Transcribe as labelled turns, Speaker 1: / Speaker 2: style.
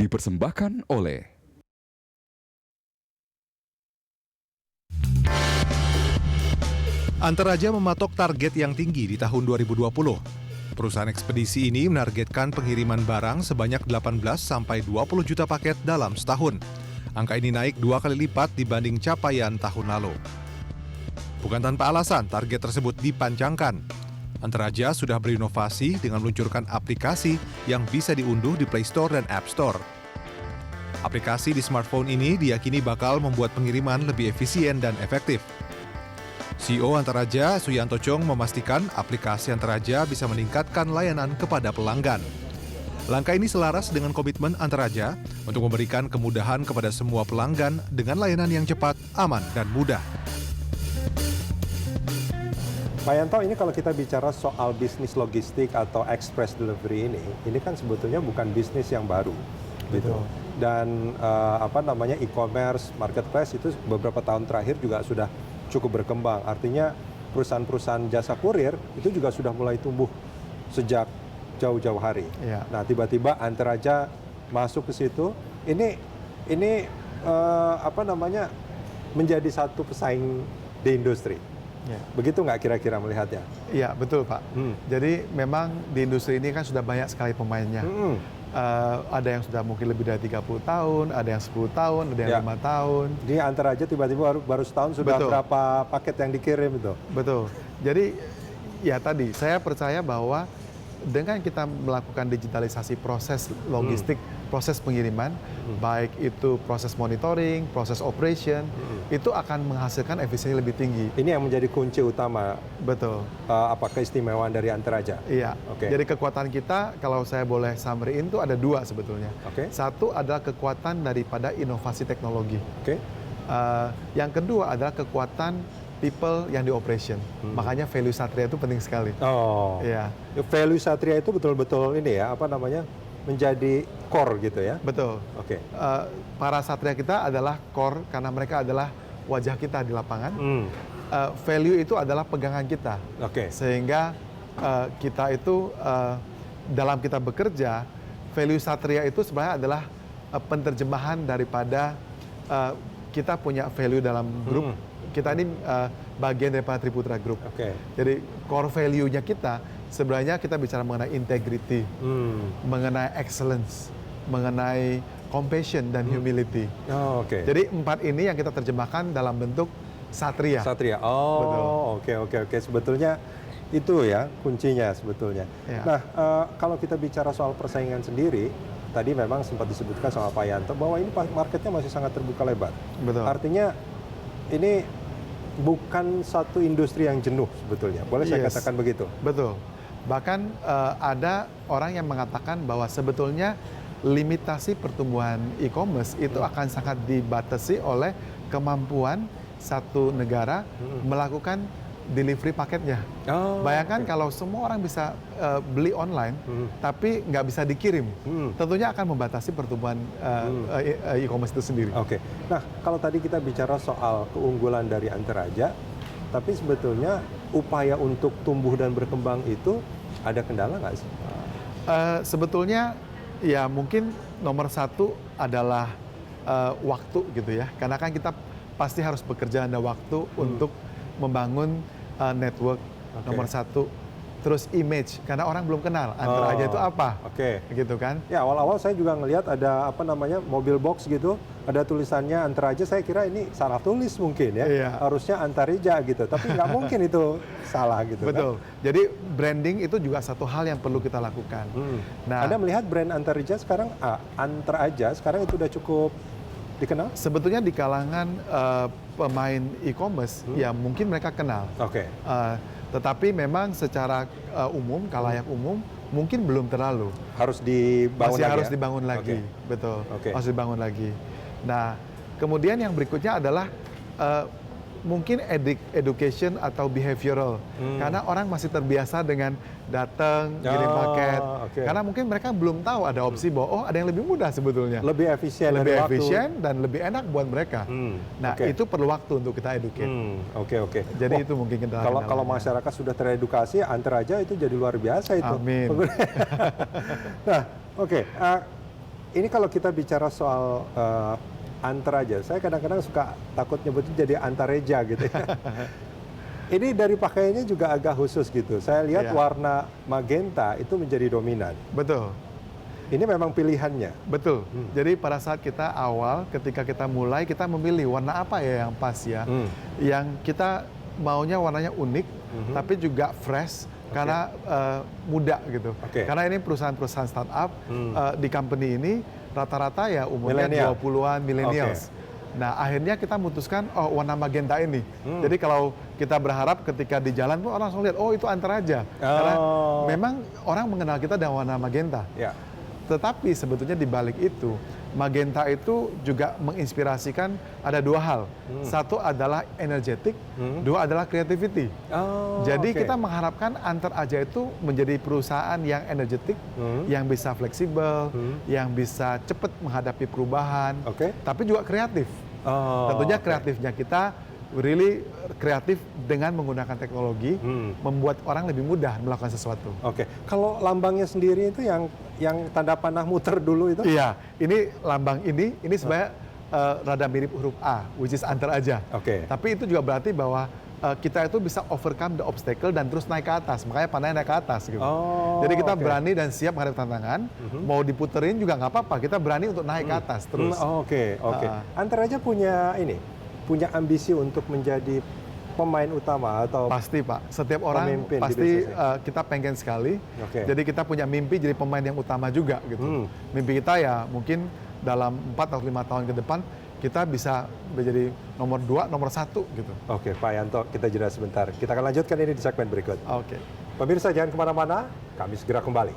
Speaker 1: dipersembahkan oleh
Speaker 2: Antaraja mematok target yang tinggi di tahun 2020. Perusahaan ekspedisi ini menargetkan pengiriman barang sebanyak 18 sampai 20 juta paket dalam setahun. Angka ini naik 2 kali lipat dibanding capaian tahun lalu. Bukan tanpa alasan target tersebut dipanjangkan. Antaraja sudah berinovasi dengan meluncurkan aplikasi yang bisa diunduh di Play Store dan App Store. Aplikasi di smartphone ini diyakini bakal membuat pengiriman lebih efisien dan efektif. CEO Antaraja, Suyanto Chong, memastikan aplikasi Antaraja bisa meningkatkan layanan kepada pelanggan. Langkah ini selaras dengan komitmen Antaraja untuk memberikan kemudahan kepada semua pelanggan dengan layanan yang cepat, aman, dan mudah.
Speaker 3: Pak Yanto, ini kalau kita bicara soal bisnis logistik atau express delivery ini kan sebetulnya bukan bisnis yang baru, gitu. Dan e-commerce, marketplace itu beberapa tahun terakhir juga sudah cukup berkembang. Artinya perusahaan-perusahaan jasa kurir itu juga sudah mulai tumbuh sejak jauh-jauh hari.
Speaker 4: Ya.
Speaker 3: Nah, tiba-tiba Antaraja masuk ke situ. Ini menjadi satu pesaing di industri.
Speaker 4: Ya.
Speaker 3: Begitu nggak kira-kira melihatnya?
Speaker 4: Iya, betul Pak. Jadi memang di industri ini kan sudah banyak sekali pemainnya. Ada yang sudah mungkin lebih dari 30 tahun, ada yang 10 tahun, ada yang 5 tahun.
Speaker 3: Di Antaraja tiba-tiba baru setahun sudah berapa paket yang dikirim itu?
Speaker 4: Betul. Jadi ya tadi saya percaya bahwa dengan kita melakukan digitalisasi proses logistik, proses pengiriman, baik itu proses monitoring, proses operation, itu akan menghasilkan efisiensi lebih tinggi.
Speaker 3: Ini yang menjadi kunci utama.
Speaker 4: Betul.
Speaker 3: Keistimewaan dari Antaraja?
Speaker 4: Iya. Jadi kekuatan kita, kalau saya boleh summary itu ada dua sebetulnya. Satu adalah kekuatan daripada inovasi teknologi. Yang kedua adalah kekuatan people yang di operation. Makanya value Satria itu penting sekali. Iya.
Speaker 3: Value Satria itu betul-betul menjadi core gitu ya?
Speaker 4: Betul. Para Satria kita adalah core karena mereka adalah wajah kita di lapangan. Value itu adalah pegangan kita. Sehingga kita itu dalam kita bekerja, value Satria itu sebenarnya adalah penerjemahan daripada kita punya value dalam grup. Kita ini bagian daripada Triputra Group. Jadi core value-nya kita sebenarnya kita bicara mengenai integrity, mengenai excellence, mengenai compassion dan humility. Jadi 4 ini yang kita terjemahkan dalam bentuk Satria.
Speaker 3: Oke. Sebetulnya itu ya kuncinya sebetulnya. Nah, kalau kita bicara soal persaingan sendiri, tadi memang sempat disebutkan sama Pak Yanto bahwa ini marketnya masih sangat terbuka lebar. Artinya ini bukan satu industri yang jenuh sebetulnya. Boleh saya katakan begitu?
Speaker 4: Betul. Bahkan ada orang yang mengatakan bahwa sebetulnya limitasi pertumbuhan e-commerce itu akan sangat dibatasi oleh kemampuan satu negara melakukan delivery paketnya. Bayangkan kalau semua orang bisa beli online, tapi nggak bisa dikirim, tentunya akan membatasi pertumbuhan e-commerce itu sendiri.
Speaker 3: Nah, kalau tadi kita bicara soal keunggulan dari Antaraja, tapi sebetulnya upaya untuk tumbuh dan berkembang itu ada kendala nggak sih?
Speaker 4: Sebetulnya ya mungkin nomor satu adalah waktu gitu ya, karena kan kita pasti harus bekerja ada waktu untuk membangun network nomor satu. Terus image, karena orang belum kenal Antaraja itu apa, gitu kan? Ya,
Speaker 3: awal-awal saya juga ngelihat ada mobil box gitu, ada tulisannya Antaraja. Saya kira ini salah tulis mungkin ya, harusnya Antarija gitu. Tapi nggak mungkin itu salah gitu.
Speaker 4: Betul. Kan? Jadi branding itu juga satu hal yang perlu kita lakukan.
Speaker 3: Nah, Anda melihat brand Antaraja sekarang, Antaraja sekarang itu udah cukup dikenal?
Speaker 4: Sebetulnya di kalangan pemain e-commerce, ya mungkin mereka kenal. Tetapi memang secara umum, kalayak umum, mungkin belum terlalu.
Speaker 3: Harus dibangun
Speaker 4: Masih
Speaker 3: lagi.
Speaker 4: Harus dibangun lagi, betul. Harus dibangun lagi. Nah, kemudian yang berikutnya adalah mungkin education atau behavioral, karena orang masih terbiasa dengan datang kirim paket, karena mungkin mereka belum tahu ada opsi bahwa ada yang lebih mudah sebetulnya,
Speaker 3: lebih efisien
Speaker 4: dan lebih enak buat mereka. Nah, itu perlu waktu untuk kita educate. Jadi itu mungkin
Speaker 3: kalau masyarakat sudah teredukasi, Antaraja itu jadi luar biasa itu.
Speaker 4: Amin.
Speaker 3: Nah, ini kalau kita bicara soal antar aja, saya kadang-kadang suka takut nyebutnya jadi antareja gitu ya. Ini dari pakaiannya juga agak khusus gitu. Saya lihat warna magenta itu menjadi dominan.
Speaker 4: Betul.
Speaker 3: Ini memang pilihannya.
Speaker 4: Betul. Jadi pada saat kita awal, ketika kita mulai, kita memilih warna apa ya yang pas ya. Yang kita maunya warnanya unik, tapi juga fresh, karena muda gitu. Karena ini perusahaan-perusahaan startup di company ini rata-rata ya umurnya 20-an, millennials. Nah, akhirnya kita memutuskan, oh warna magenta ini. Jadi kalau kita berharap ketika di jalan pun orang langsung lihat, oh itu Antaraja. Karena memang orang mengenal kita dengan warna magenta. Tetapi sebetulnya di balik itu, magenta itu juga menginspirasikan ada dua hal. Satu adalah energetik, dua adalah creativity. Jadi kita mengharapkan Antaraja itu menjadi perusahaan yang energetik, yang bisa fleksibel, yang bisa cepat menghadapi perubahan, tapi juga kreatif. Tentunya kreatifnya kita really kreatif dengan menggunakan teknologi, membuat orang lebih mudah melakukan sesuatu.
Speaker 3: Kalau lambangnya sendiri itu yang tanda panah muter dulu itu?
Speaker 4: Iya, ini lambang ini sebenarnya rada mirip huruf A, which is Antaraja. Tapi itu juga berarti bahwa kita itu bisa overcome the obstacle dan terus naik ke atas, makanya panahnya naik ke atas gitu. Jadi kita berani dan siap menghadapi tantangan, mau diputerin juga nggak apa-apa, kita berani untuk naik ke atas terus.
Speaker 3: Antaraja punya ambisi untuk menjadi pemain utama atau
Speaker 4: pasti Pak, setiap orang pasti kita pengen sekali. Jadi kita punya mimpi jadi pemain yang utama juga gitu. Mimpi kita ya mungkin dalam 4 atau 5 tahun ke depan kita bisa menjadi nomor 2, nomor 1 gitu.
Speaker 3: Pak Yanto, kita jeda sebentar. Kita akan lanjutkan ini di segmen berikut. Pemirsa jangan kemana-mana, kami segera kembali.